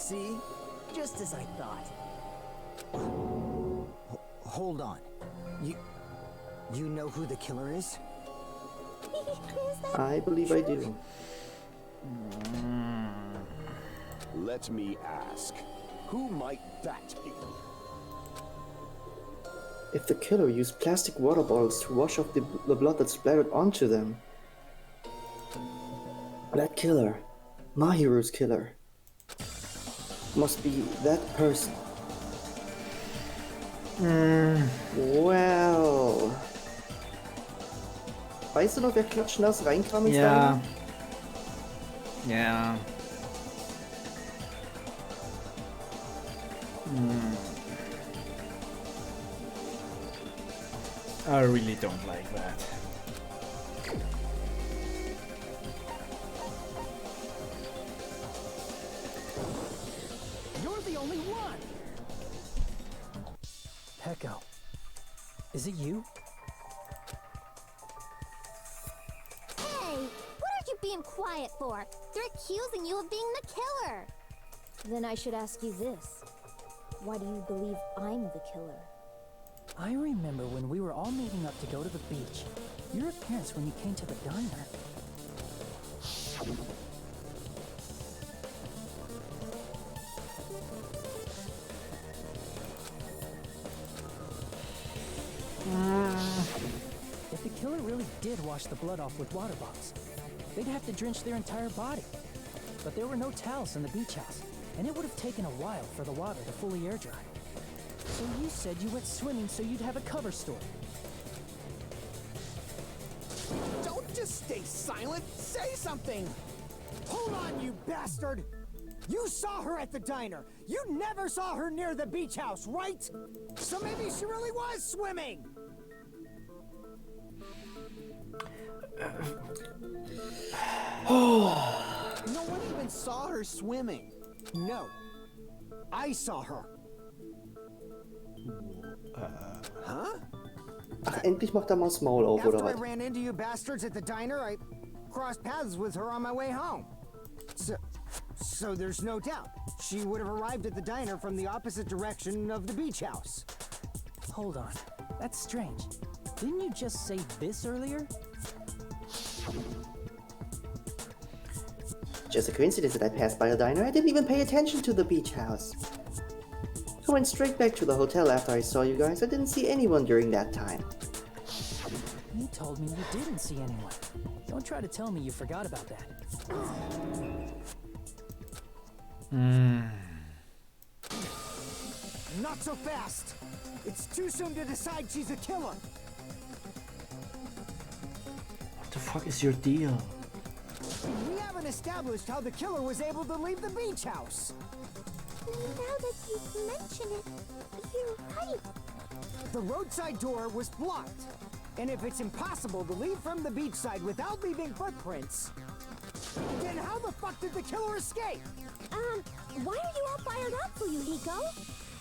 See? Just as I thought. Hold on. You know who the killer is? I believe I do. Let me ask, who might that be? If the killer used plastic water bottles to wash off the blood that splattered onto them, that killer, my hero's killer, must be that person. Well. Weißt du noch, wer klatschnass reinkam ins Ja. Ja. I really don't like that. You're the only one! Pecco, is it you? Hey, what are you being quiet for? They're accusing you of being the killer. Then I should ask you this. Why do you believe I'm the killer? I remember when we were all meeting up to go to the beach. Your appearance when you came to the diner. If the killer really did wash the blood off with water bottles, they'd have to drench their entire body. But there were no towels in the beach house, and it would have taken a while for the water to fully air dry. So you said you went swimming so you'd have a cover story. Don't just stay silent. Say something. Hold on, you bastard. You saw her at the diner. You never saw her near the beach house, right? So maybe she really was swimming. No one even saw her swimming. No. I saw her. Huh? Ach, endlich macht er mal das Maul auf, oder After I was? ran into you bastards at the diner, I crossed paths with her on my way home. So there's no doubt. She would have arrived at the diner from the opposite direction of the beach house. Hold on. That's strange. Didn't you just say this earlier? Just a coincidence that I passed by the diner. I didn't even pay attention to the beach house. I went straight back to the hotel after I saw you guys. I didn't see anyone during that time. You told me you didn't see anyone. Don't try to tell me you forgot about that. Not so fast. It's too soon to decide she's a killer. What the fuck is your deal? We haven't established how the killer was able to leave the beach house. Now that you mention it, you're right. The roadside door was blocked. And if it's impossible to leave from the beachside without leaving footprints, then how the fuck did the killer escape? Why are you all fired up, Fuyuhiko?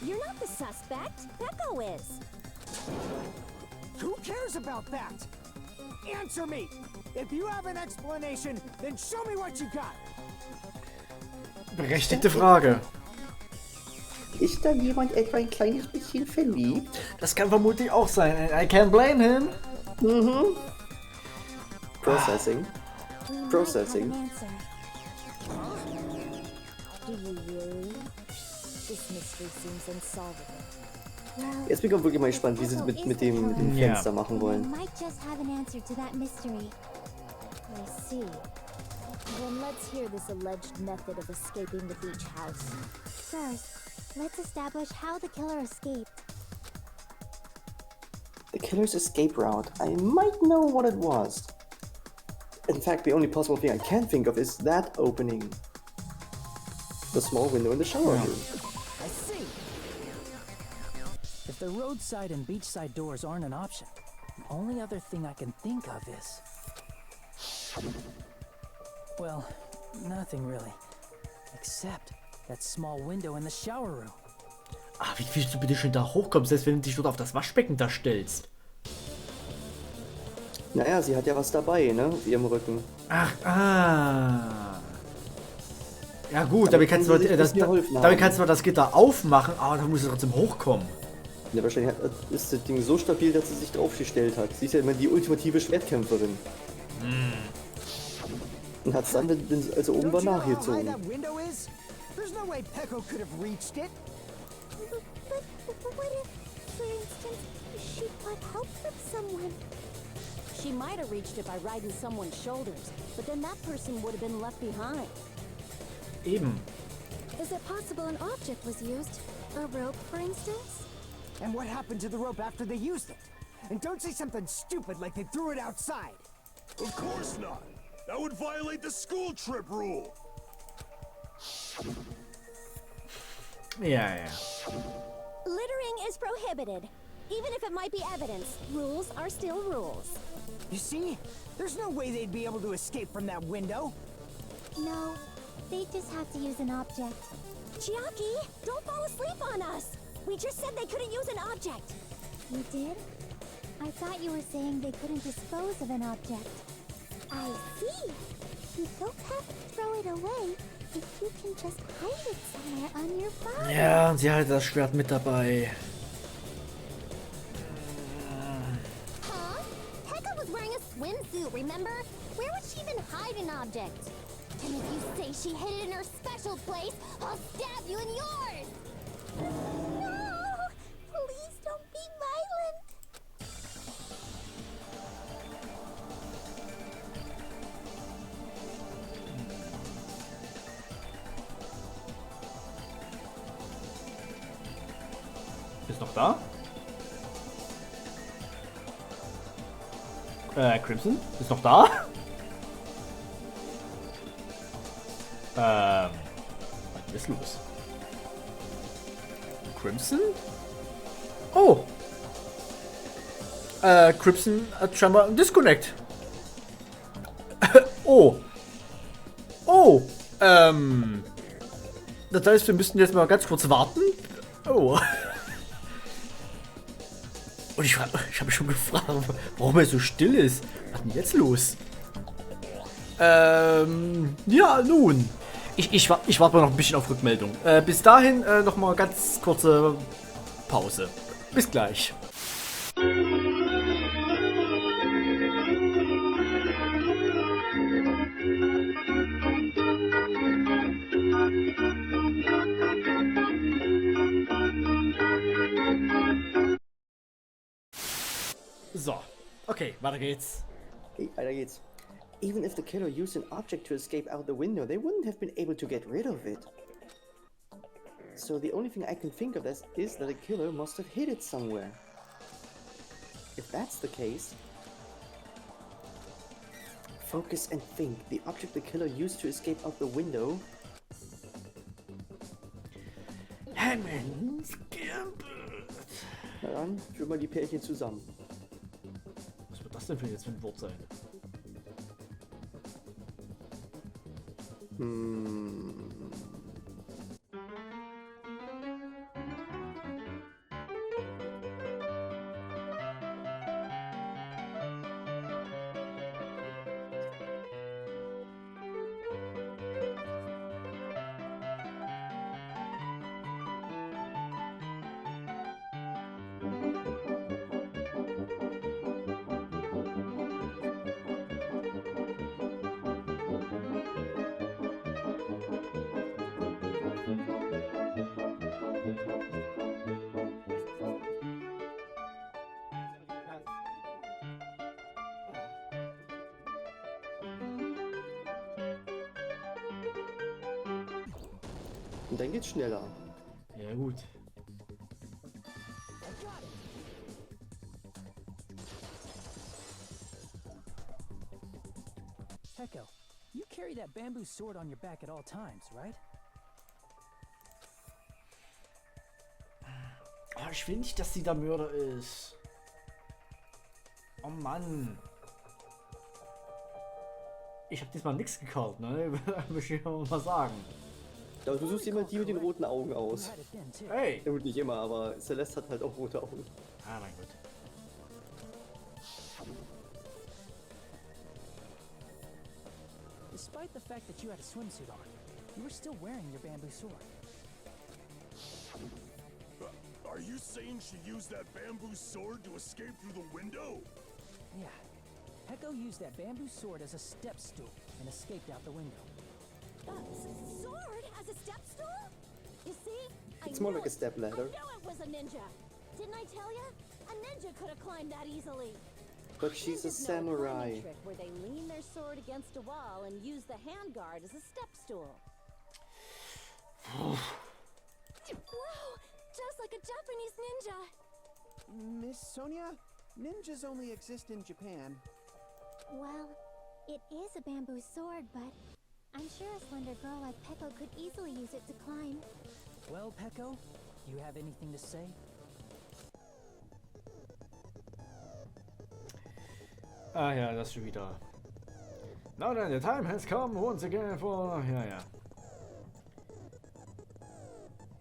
You're not the suspect. Pecco is. Who cares about that? Answer me! If you have an explanation, then show me what you got! Berechtigte Frage. Ist da jemand etwa ein kleines bisschen verliebt? Das kann vermutlich auch sein. I can't blame him. Mhm. Processing. We Processing. might have an answer. Do you really? This mystery seems unsolvable. Well, Jetzt bin ich auch wirklich mal gespannt, wie sie es mit dem Ja. Fenster machen we wollen. might just have an answer to that mystery. I see. Then let's hear this alleged method of escaping the beach house. First, let's establish how the killer escaped. The killer's escape route. I might know what it was. In fact, the only possible thing I can think of is that opening. The small window in the shower room. I see. If the roadside and beachside doors aren't an option, the only other thing I can think of is... Well, nothing really. Except that small window in the shower room. Ah, wie willst du bitte schön da hochkommen, selbst wenn du dich dort auf das Waschbecken da stellst? Naja, sie hat ja was dabei, ne? Auf ihrem Rücken. Ach, ah. Ja gut, damit kannst du das Gitter aufmachen, aber dann muss es trotzdem hochkommen. Ja, wahrscheinlich ist das Ding so stabil, dass sie sich draufgestellt hat. Sie ist ja immer die ultimative Schwertkämpferin. Und hat es dann, als er oben war, Don't you know how high nachgezogen. that window is? There's no way Pecco could have reached it. But what if, for instance, she got help from someone? She might have reached it by riding someone's shoulders, but then that person would have been left behind. Eben. Is it possible an object was used? A rope, for instance? And what happened to the rope after they used it? And don't say something stupid like they threw it outside. Of course not. That would violate the school trip rule. Ja. Littering is prohibited. Even if it might be evidence, rules are still rules. You see? There's no way they'd be able to escape from that window. No, they just have to use an object. Chiaki, don't fall asleep on us! We just said they couldn't use an object. You did? I thought you were saying they couldn't dispose of an object. I see. You don't have to throw it away if you can just hide it somewhere on your body. Ja, und sie hat das Schwert mit dabei. Huh? Pekka was wearing a swimsuit, remember? Where would she even hide an object? And if you say she hid it in her special place, I'll stab you in yours! No! Please don't be violent! Ist noch da? Crimson? Ist noch da? Was ist los? Crimson? Oh! Crimson hat scheinbar einen Disconnect. Oh! Oh! Das heißt, wir müssten jetzt mal ganz kurz warten. Oh. Und ich habe mich schon gefragt, warum er so still ist. Was ist denn jetzt los? Ja, nun. Ich warte mal noch ein bisschen auf Rückmeldung. Bis dahin noch mal ganz kurze Pause. Bis gleich. So, okay, weiter geht's. Okay, weiter geht's. Even if the killer used an object to escape out the window, they wouldn't have been able to get rid of it. So the only thing I can think of is that the killer must have hid it somewhere. If that's the case, focus and think. The object the killer used to escape out the window. Na dann, führ mal die Pärchen zusammen. Was wird das denn für ein Wort sein? Und dann geht's schneller. Ja gut. Pecco, you carry that bamboo sword on your back at all times, right? Oh, ich will nicht, dass sie der Mörder ist. Oh Mann. Ich habe diesmal nichts geklaut, ne? Muss ich mal sagen. Ja, du suchst immer die mit den roten Augen aus. Had it then, too. Hey! Ja gut, nicht immer, aber Celeste hat halt auch rote Augen. Ah, mein Gott. Despite the fact that you had a swimsuit on, You were still wearing your bamboo sword. Are you saying she used that bamboo sword to escape through the window? Yeah. Peko used that bamboo sword as a step stool and escaped out the window. Sword as a step stool? You see? It's more like a step ladder. I knew it was a ninja. Didn't I tell you? A ninja could have climbed that easily. But she's a Ninjas know a samurai. climbing trick where they lean their sword against a wall and use the handguard as a step stool. Wow! Just like a Japanese ninja. Miss Sonia, ninjas only exist in Japan. Well, it is a bamboo sword, but I'm sure a slender girl like Peko could easily use it to climb. Well, Peko, do you have anything to say? Ah ja, das schon wieder. Now then, the time has come once again for... Ja, ja.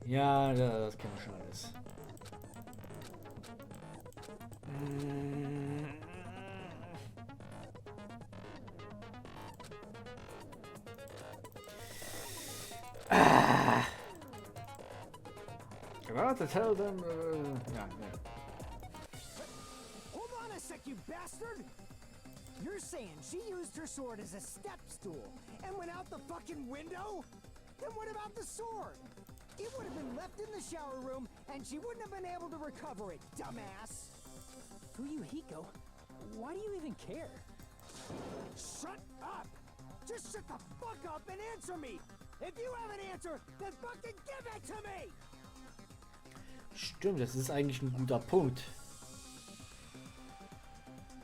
Ja, das kennen wir schon alles. Gerade tell them... ja, ja. Hold on a sec, you bastard! You're saying she used her sword as a step stool and went out the fucking window? Then what about the sword? It would have been left in the shower room and she wouldn't have been able to recover it, dumbass! Fuyuhiko, why do you even care? Shut up! Just shut the fuck up and answer me! If you have an answer, then fucking give it to me! Stimmt, das ist eigentlich ein guter Punkt.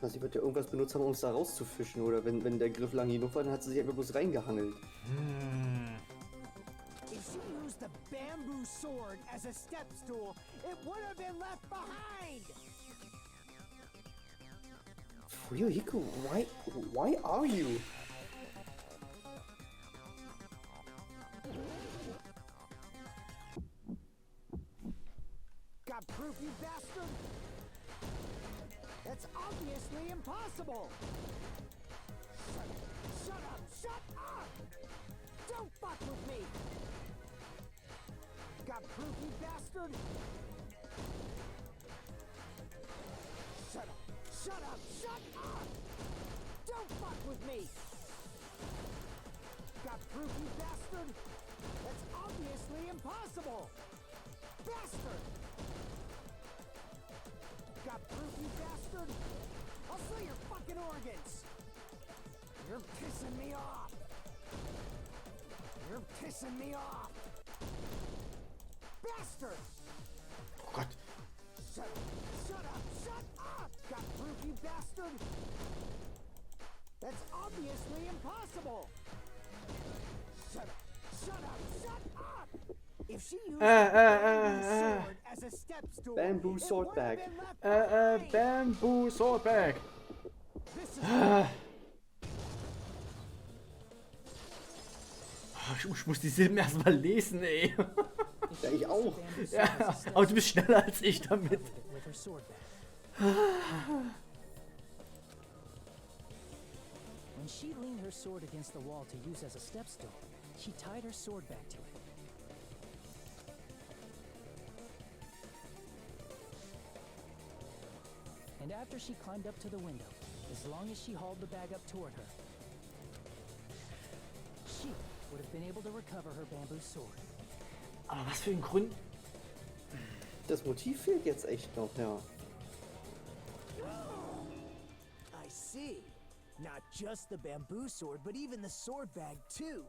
Also sie wird ja irgendwas benutzt haben, um es da rauszufischen. Oder wenn der Griff lang genug war, dann hat sie sich einfach bloß reingehangelt. If she used the bamboo sword as a step stool, it would have been left behind! Fuyuhiko, why are you? Got proof, you bastard? That's obviously impossible! Shut up! Shut up! Don't fuck with me! Got proof, you bastard? Shut up! Shut up! Shut up! Don't fuck with me! Got proof, you bastard? That's obviously impossible! Bastard! Got proof, you bastard? I'll sell your fucking organs! You're pissing me off! You're pissing me off! Bastard! Oh Gott. Shut up! Shut up! Shut up! Got proof, you bastard? That's obviously impossible! Shut up! Shut up! Shut up! If she used a sword as a step stool, Bamboo it sword would have bag. been left behind. Bamboo sword bag. This is Ich muss die Silben erstmal lesen, ey. Ja, ich auch. Ja, aber du bist schneller als ich damit. With her sword back. When she leaned her sword against the wall to use as a step stool, she tied her sword back to it. And after she climbed up to the window, as long as she hauled the bag up toward her, she would have been able to recover her bamboo sword. Aber was für ein Grund? Das Motiv fehlt jetzt echt noch, ja. I see. Not just the bamboo sword, but even the sword bag too.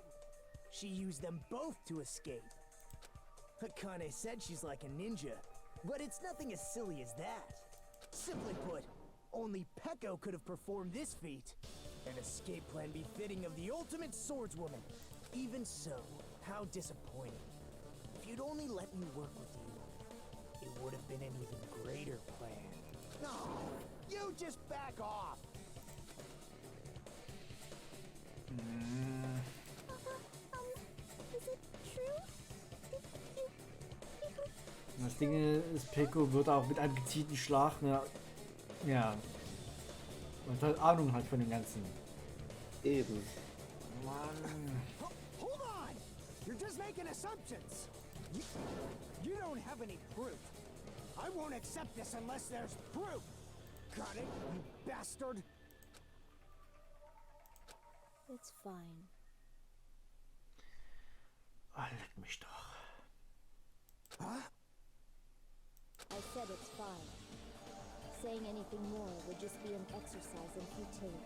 She used them both to escape. Akane said she's like a ninja, but it's nothing as silly as that. Simply put, only Peko could have performed this feat. An escape plan befitting of the ultimate swordswoman. Even so, how disappointing. If you'd only let me work with you, it would have been an even greater plan. No, you just back off. Is it true? Das Ding ist, Peko wird auch mit einem gezielten Schlag, ne, ja, und halt Ahnung von dem Ganzen. Eben. Mann. Hold on! You're just making assumptions. You don't have any proof. I won't accept this unless there's proof. Got it, you bastard? It's fine. Ah, leck mich doch. Huh? I said it's fine. Saying anything more would just be an exercise in futility.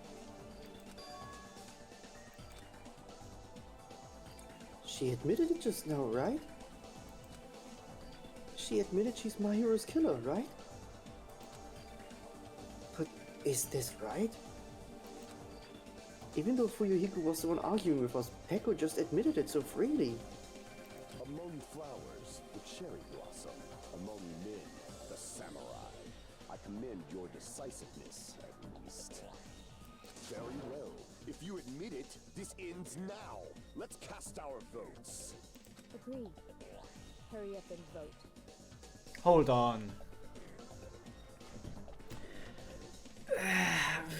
She admitted it just now, right? She admitted she's Mahiru's killer, right? But is this right? Even though Fuyuhiko was the one arguing with us, Peko just admitted it so freely. Among flowers, the cherry blossom. Among men, the samurai. I commend your decisiveness, at least. Very well. If you admit it, this ends now. Let's cast our votes. Agreed. Hurry up and vote. Hold on.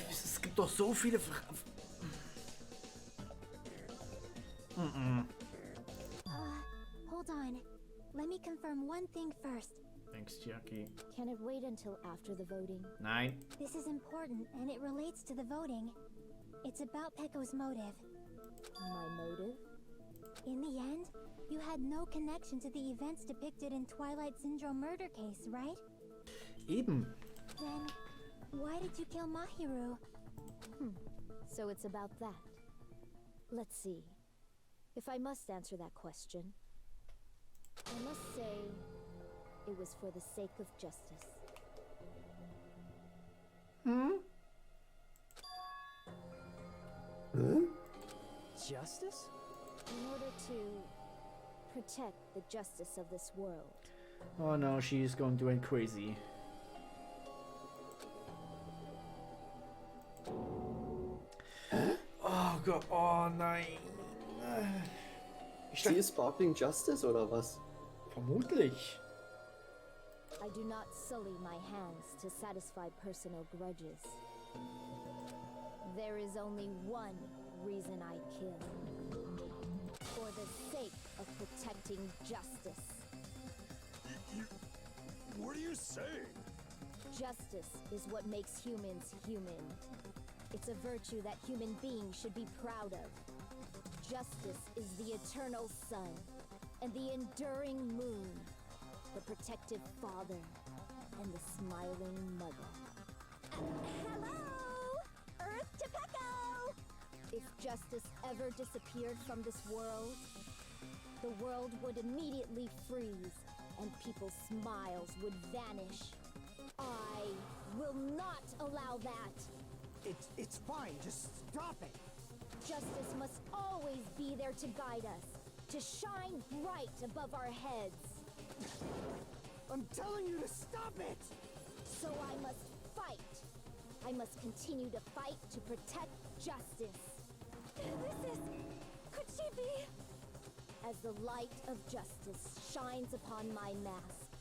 Es gibt doch so viele Hold on. Let me confirm one thing first. Thanks, Chiaki. Can it wait until after the voting? Nein. This is important, and it relates to the voting. It's about Peko's motive. My motive? In the end, you had no connection to the events depicted in Twilight Syndrome murder case, right? Eben. Then, why did you kill Mahiru? So it's about that. Let's see. If I must answer that question, I must say it was for the sake of justice. Justice? In order to protect the justice of this world. Oh no, she's going to went crazy. Oh Gott, oh nein. Sie ist sparkling justice oder was? Vermutlich. I do not sully my hands to satisfy personal grudges. There is only one reason I kill. For the sake of protecting justice. What are you saying? Justice is what makes humans human. It's a virtue that human beings should be proud of. Justice is the eternal sun and the enduring moon, the protective father and the smiling mother. Hello! Earth to Peko! If justice ever disappeared from this world, the world would immediately freeze and people's smiles would vanish. I will not allow that. It's fine, just stop it. Justice must always be there to guide us, to shine bright above our heads. I'm telling you to stop it! So I must fight. I must continue to fight to protect justice. Could she be? As the light of justice shines upon my mask,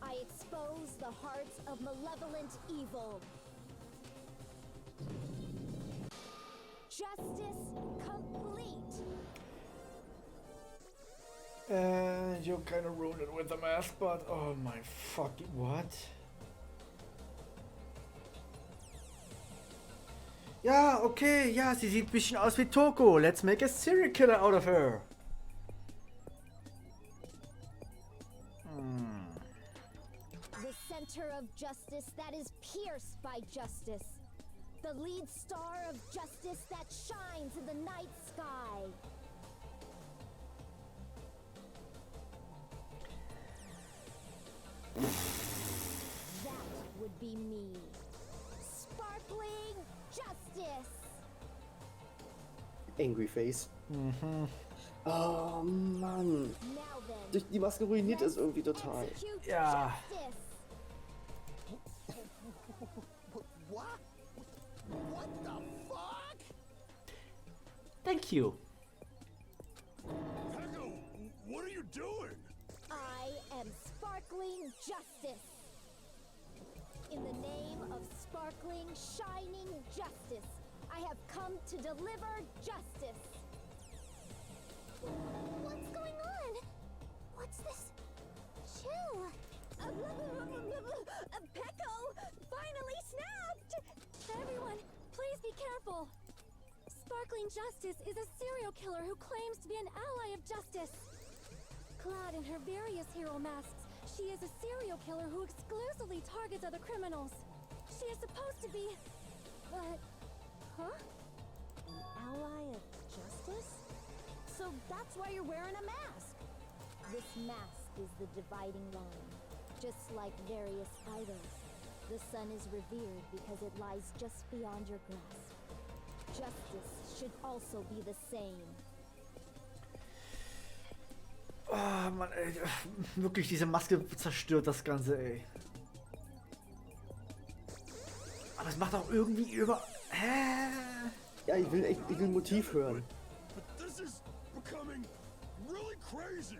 I expose the hearts of malevolent evil. Justice complete. And you kind of ruined it with the mask, but oh my fucking what? Ja, okay, ja, sie sieht ein bisschen aus wie Toko. Let's make a serial killer out of her. The center of justice that is pierced by justice. The lead star of justice that shines in the night sky. That would be me. Sparkling justice. Angry face. Oh Mann. Now then, Die Maske ruiniert es irgendwie total. execute Ja. justice. What? What the fuck? Thank you. Peko, what are you doing? I am sparkling justice. In the name of sparkling, shining justice, I have come to deliver justice. What's going Peko finally snapped! Everyone, please be careful. Sparkling Justice is a serial killer who claims to be an ally of justice. Clad in her various hero masks, she is a serial killer who exclusively targets other criminals. She is supposed to be... but... huh? An ally of justice? So that's why you're wearing a mask. This mask is the dividing line. Just like various idols, the sun is revered because it lies just beyond your grasp. Justice should also be the same. Oh Mann, ey. Wirklich, diese Maske zerstört das Ganze, ey. Aber es macht auch irgendwie über... Hä? Ja, ich will ein Motiv hören. But this is becoming really crazy.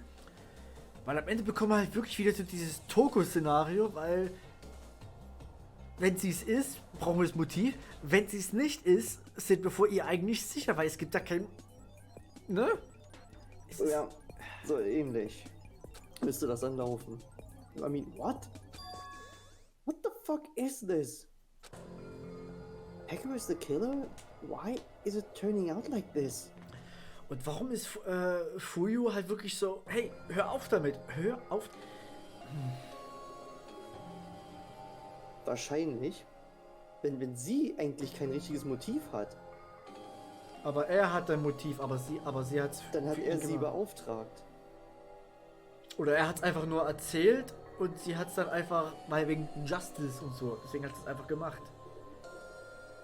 Weil am Ende bekommen wir halt wirklich wieder so dieses Toko-Szenario, weil... Wenn sie es ist, brauchen wir das Motiv. Wenn sie es nicht ist, sind wir vor ihr eigentlich sicher, weil es gibt da kein... Ne? Es ist, Ja, so ähnlich. Müsste das dann laufen. I mean, what? What the fuck is this? Peko is the killer? Why is it turning out like this? Und warum ist Fuyu halt wirklich so, hey, hör auf damit, hör auf. Wahrscheinlich, wenn sie eigentlich kein richtiges Motiv hat, Aber er hat ein Motiv, aber sie hat's dann hat für er ihn sie gemacht. beauftragt. Oder er hat's einfach nur erzählt und sie hat's dann einfach, weil wegen Justice und so, deswegen hat sie es einfach gemacht.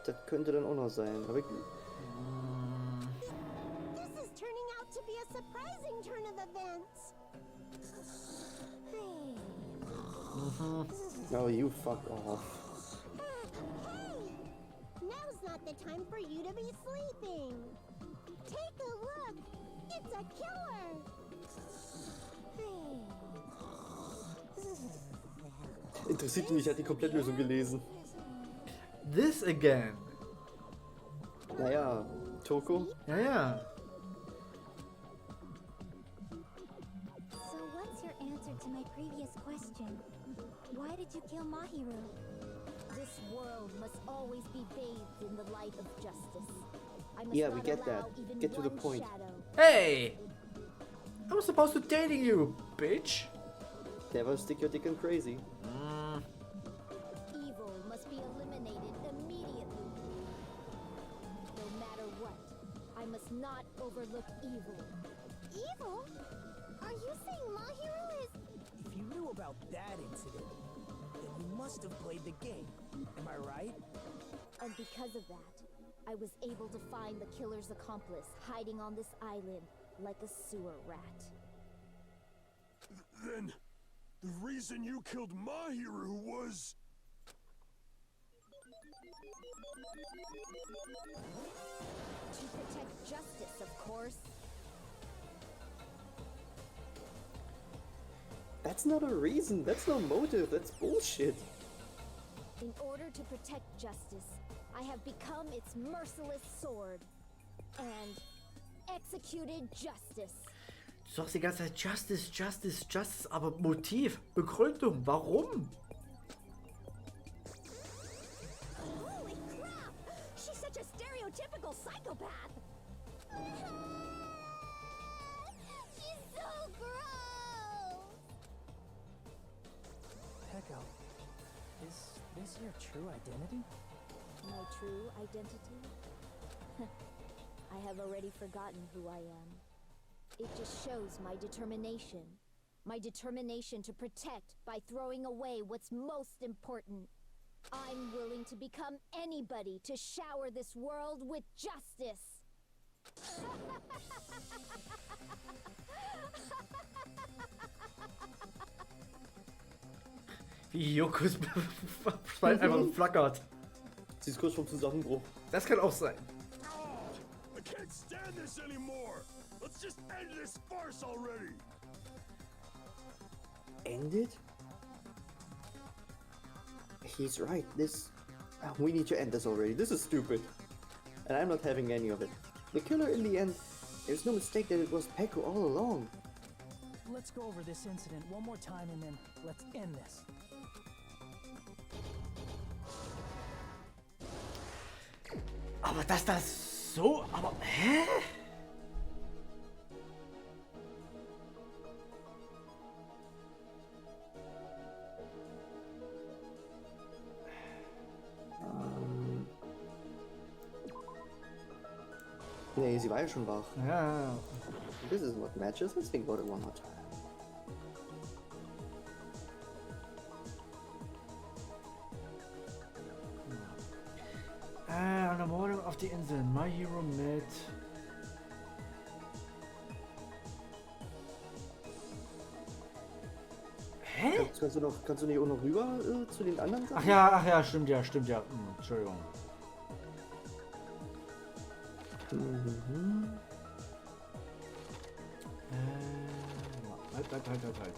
Das könnte dann auch noch sein. Aber This is turning out to be a surprising turn of events. oh, you fuck off. Hey! Now's not the time for you to be sleeping. Take a look. It's a killer. Interessiert mich, hat die Komplettlösung gelesen. This again. Naja, Toko? Ja, ja. So what's your answer to my previous question? Why did you kill Mahiru? This world must always be bathed in the light of justice. I must Yeah, we not get allow that. even Get to the one point. shadow. Hey! I was supposed to dating you, bitch. Never stick your dick in crazy. Evil must be eliminated immediately. No matter what, I must not overlook evil. Evil? Are you saying Mahiru is... If you knew about that incident, then you must have played the game. Am I right? And because of that, I was able to find the killer's accomplice hiding on this island like a sewer rat. Then the reason you killed Mahiru was... To protect justice, of course. That's not a reason. That's no motive. That's bullshit. In order to protect justice, I have become its merciless sword and executed justice. Du sagst die ganze Zeit Justice, Justice, Justice, aber Motiv, Begründung, warum? Holy crap! She's such a stereotypical psychopath! She's so gross! Peko, is this your true identity? My true identity? I have already forgotten who I am. It just shows my determination. My determination to protect by throwing away what's most important. I'm willing to become anybody to shower this world with justice. Wie Jokos einfach flackert. Sie ist kurz vorm Zusammenbruch. Das kann auch sein. Oh, I can't stand this anymore. Let's just end this farce already. End it? He's right. We need to end this already. This is stupid. And I'm not having any of it. The killer in the end, there's no mistake that it was Peko all along. Let's go over this incident one more time and then let's end this. Aber dass das so... Aber... Hä? Nee, sie war ja schon wach. Ja. This is what matches. Let's think about it one more time. An der Mordung auf die Insel. My Hero mit... Hä? Kannst du nicht auch noch rüber zu den anderen Sachen? Ach ja, stimmt ja. Entschuldigung. Mhm. Halt.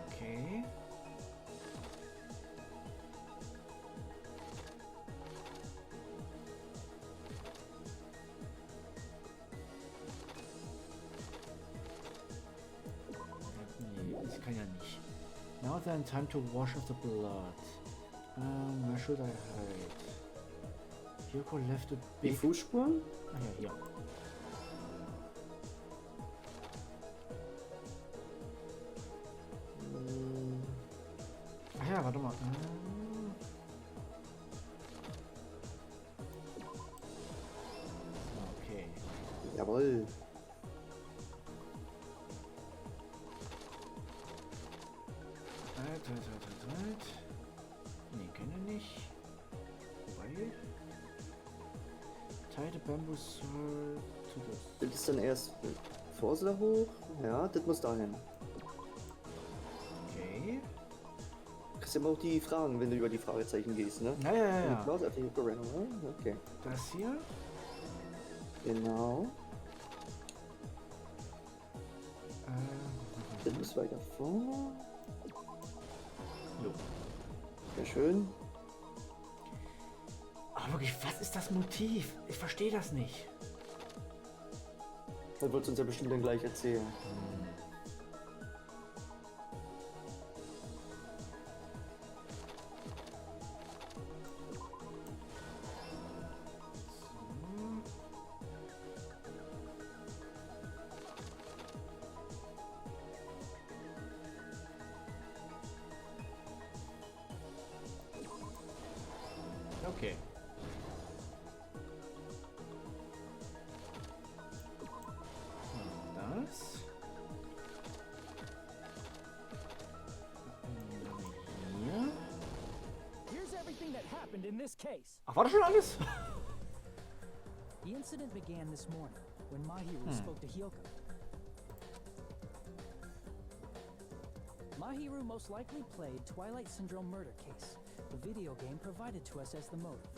Okay. Nee, das kann ja nicht. Now then, time to wash off the blood. Where should I hide? Yoko left a Die big... Fußspuren? Ah ja, hier. Ach ja, warte mal. Okay. Jawohl. Halt. Nee, kenne nicht. Wobei. Tie the bamboo sword to the... Das ist dann erst vor sie da hoch. Ja, das muss dahin. Okay. Kriegst immer auch die Fragen, wenn du über die Fragezeichen gehst, ne? Ja. Okay. Das hier. Genau. Das ist weiter vor. Jo. Sehr schön. Aber wirklich, was ist das Motiv? Ich verstehe das nicht. Das wird uns ja bestimmt dann gleich erzählen. Okay. Das. Hier. Here's everything that happened in this case. Ach, war das schon alles? The incident began this morning when Mahiru spoke to Hyoko. Mahiru most likely played Twilight Syndrome Murder Case, the video game provided to us as the motive.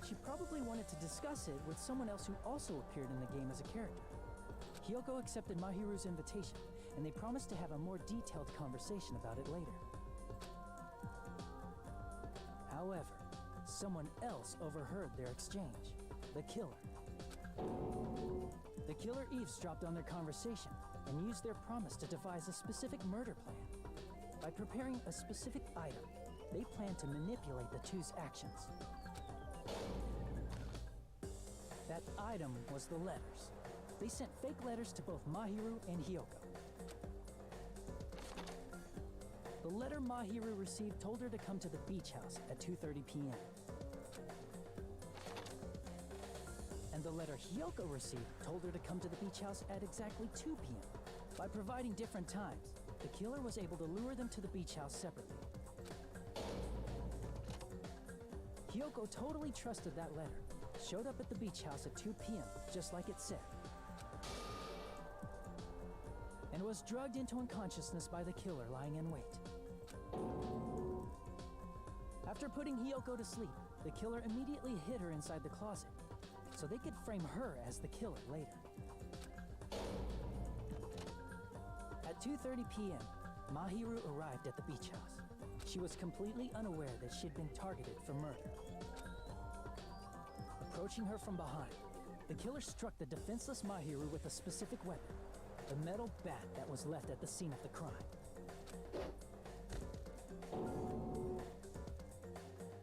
She probably wanted to discuss it with someone else who also appeared in the game as a character. Hyoko accepted Mahiru's invitation, and they promised to have a more detailed conversation about it later. However, someone else overheard their exchange. The killer. The killer eavesdropped on their conversation and used their promise to devise a specific murder plan. By preparing a specific item, they planned to manipulate the two's actions. That item was the letters. They sent fake letters to both Mahiru and Hyoko. The letter Mahiru received told her to come to the beach house at 2:30 p.m. And the letter Hyoko received told her to come to the beach house at exactly 2 p.m. By providing different times, the killer was able to lure them to the beach house separately. Hyoko totally trusted that letter, showed up at the beach house at 2 p.m., just like it said, and was drugged into unconsciousness by the killer lying in wait. After putting Hyoko to sleep, the killer immediately hid her inside the closet, so they could frame her as the killer later. At 2:30 p.m., Mahiru arrived at the beach house. She was completely unaware that she'd been targeted for murder. Approaching her from behind, the killer struck the defenseless Mahiru with a specific weapon, the metal bat that was left at the scene of the crime.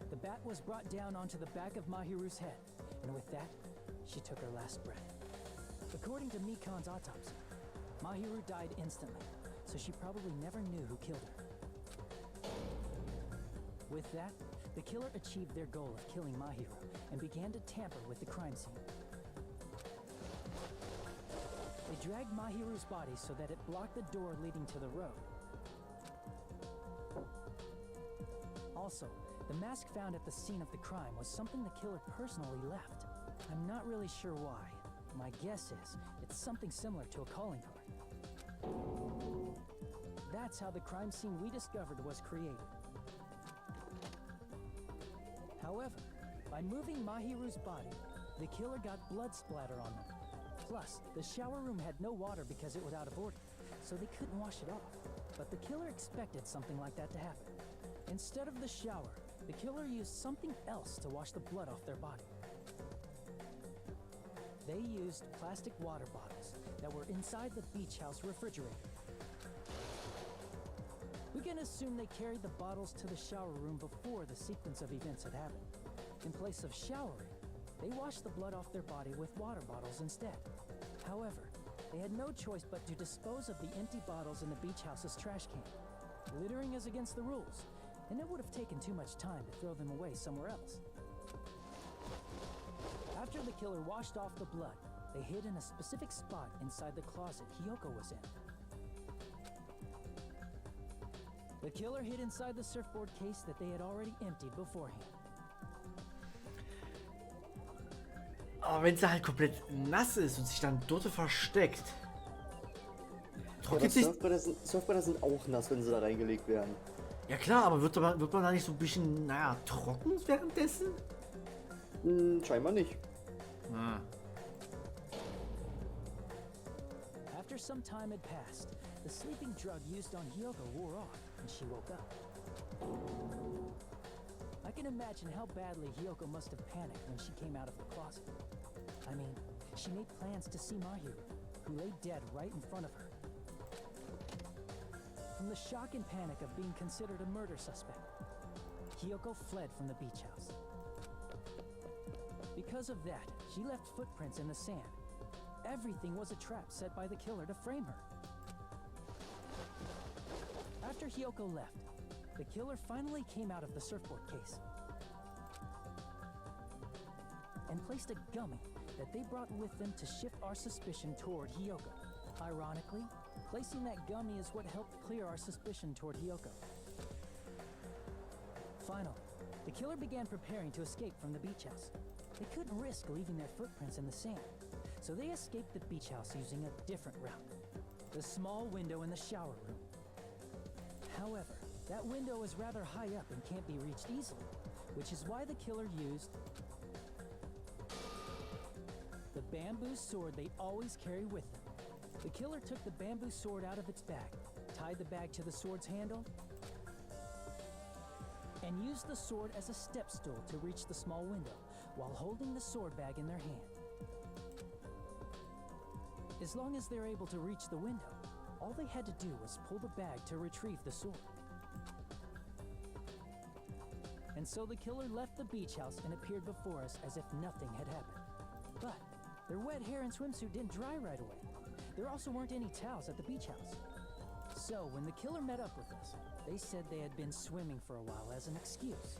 The bat was brought down onto the back of Mahiru's head, and with that, she took her last breath. According to Mikan's autopsy, Mahiru died instantly, so she probably never knew who killed her. With that, the killer achieved their goal of killing Mahiru and began to tamper with the crime scene. They dragged Mahiru's body so that it blocked the door leading to the road. Also, the mask found at the scene of the crime was something the killer personally left. I'm not really sure why. My guess is it's something similar to a calling card. That's how the crime scene we discovered was created. However, by moving Mahiru's body, the killer got blood splatter on them. Plus, the shower room had no water because it was out of order, so they couldn't wash it off. But the killer expected something like that to happen. Instead of the shower, the killer used something else to wash the blood off their body. They used plastic water bottles that were inside the beach house refrigerator. We can assume they carried the bottles to the shower room before the sequence of events had happened. In place of showering, they washed the blood off their body with water bottles instead. However, they had no choice but to dispose of the empty bottles in the beach house's trash can. Littering is against the rules, and it would have taken too much time to throw them away somewhere else. After the killer washed off the blood, they hid in a specific spot inside the closet Hiyoko was in. The killer hid inside the surfboard case that they had already emptied beforehand. Aber wenn sie halt komplett nass ist und sich dann dort versteckt. Ja, aber Surfbretter sind auch nass, wenn sie da reingelegt werden. Ja klar, aber wird man da nicht so ein bisschen, naja, trocken währenddessen? Scheinbar nicht. Ah. After some time had passed, the sleeping drug used on Hiyoko wore off, and she woke up. I can imagine how badly Hiyoko must have panicked when she came out of the closet. I mean, she made plans to see Mahiru, who lay dead right in front of her. From the shock and panic of being considered a murder suspect, Hiyoko fled from the beach house. Because of that, she left footprints in the sand. Everything was a trap set by the killer to frame her. After Hiyoko left, the killer finally came out of the surfboard case and placed a gummy that they brought with them to shift our suspicion toward Hiyoko. Ironically, placing that gummy is what helped clear our suspicion toward Hiyoko. Finally, the killer began preparing to escape from the beach house. They couldn't risk leaving their footprints in the sand, so they escaped the beach house using a different route, the small window in the shower room. However, that window is rather high up and can't be reached easily, which is why the killer used the bamboo sword they always carry with them. The killer took the bamboo sword out of its bag, tied the bag to the sword's handle, and used the sword as a step stool to reach the small window while holding the sword bag in their hand. As long as they're able to reach the window, all they had to do was pull the bag to retrieve the sword. And so the killer left the beach house and appeared before us as if nothing had happened. But their wet hair and swimsuit didn't dry right away. There also weren't any towels at the beach house. So when the killer met up with us, they said they had been swimming for a while as an excuse.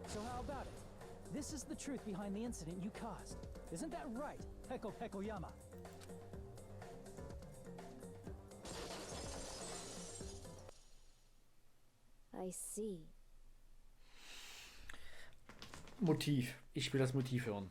So how about it? This is the truth behind the incident you caused. Isn't that right, Heko Pekoyama? I see. Motiv. Ich will das Motiv hören.